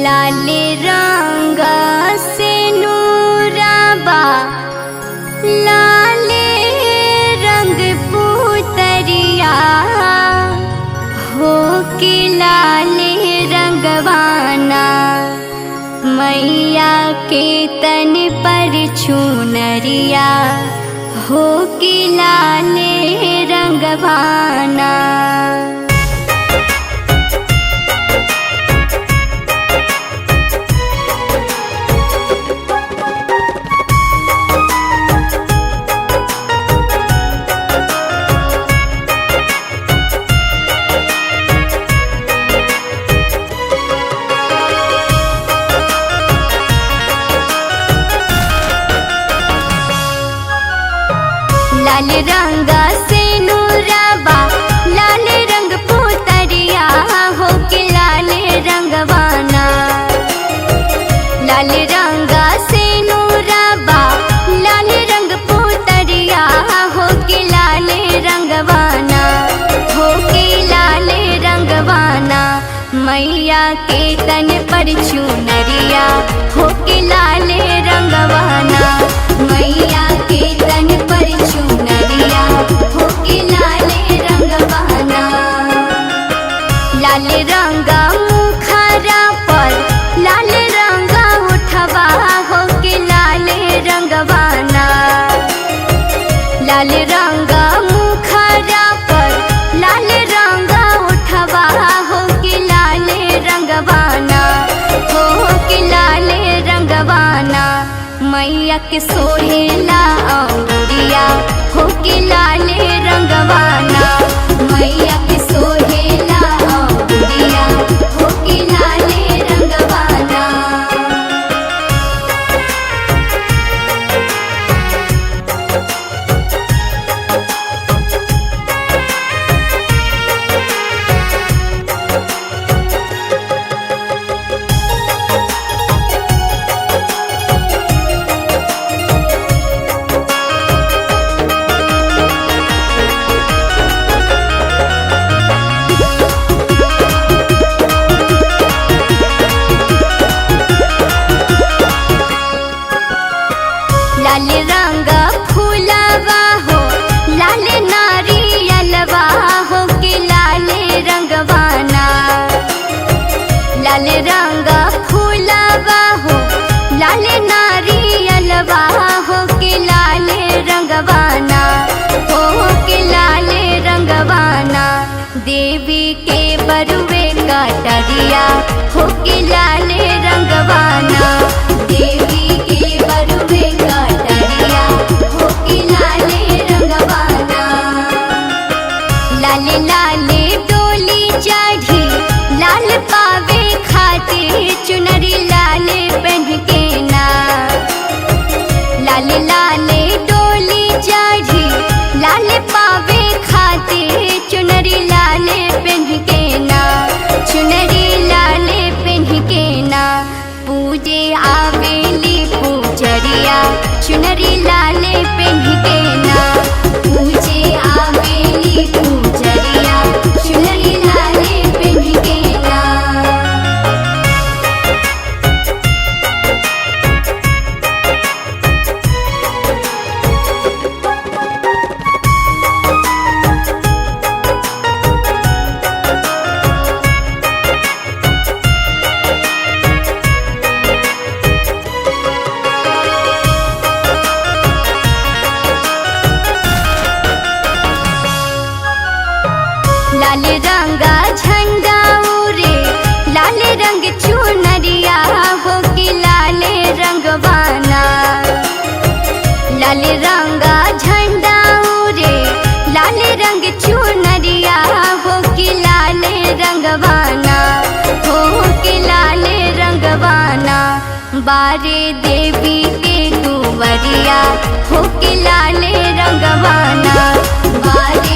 लाल रंग से नूराबा लाल रंग पुतरिया हो के लाल रंगवाना मैया के तन पर चुनरिया हो के लाल रंगवाना। लाल रंग से नूराबा लाल रंग पुतरिया हो के लाल रंगवाना। लाल रंग से नूराबा लाल रंग पुतरिया हो के लाल रंगवाना हो के लाल रंगवाना मैया के तन पर चुनरिया हो के लाल रंगवाना मैया के तन पर चुनरिया हो के लाल रंगवाना। लाल रंग मुखरा पर लाल रंग उठवा हो के लाल रंगवाना। लाल रंग मुखरा पर लाल रंग उठवा हो के लाल रंगवाना हो के लाल रंगवाना मैया के सोहेला औरिया हो के लाल रंगवाना मैया के सोहेला औरिया हो के लाल रंगवाना। लाल रंग फूलवा हो लाल नारियलवा हो के लाल रंगवाना। लाल रंग फूलवा हो लाल नारियलवा हो के लाल रंगवाना हो के लाल रंगवाना। देवी के बरुवे कटरिया हो के लाल रंगवाना देवी के बरुवे कटरिया हो के लाल रंगवाना। लाल लाल डोली चढ़ी लाल पावे खातिर चुनरी लाल पहन के ना। लाल लाल डोली चढ़ी लाल पावे खातिर चुनरी लाल पहन के ना चुनरी लाल पहन के ना। पूजे आवेली पूजरिया चुनरी लाल पहन के ना पूजे आवेली पूजरिया चुनरी लाल पहन के ना। लाल रंगा झंडा उरे लाल रंग चुनरिया हो के लाल रंगवाना। लाल रंगा झंडा उरे लाल रंग चुनरिया हो के लाल रंगवाना हो के लाल रंगवाना। बारे देवी के दुवरिया हो के लाल रंगवाना बारे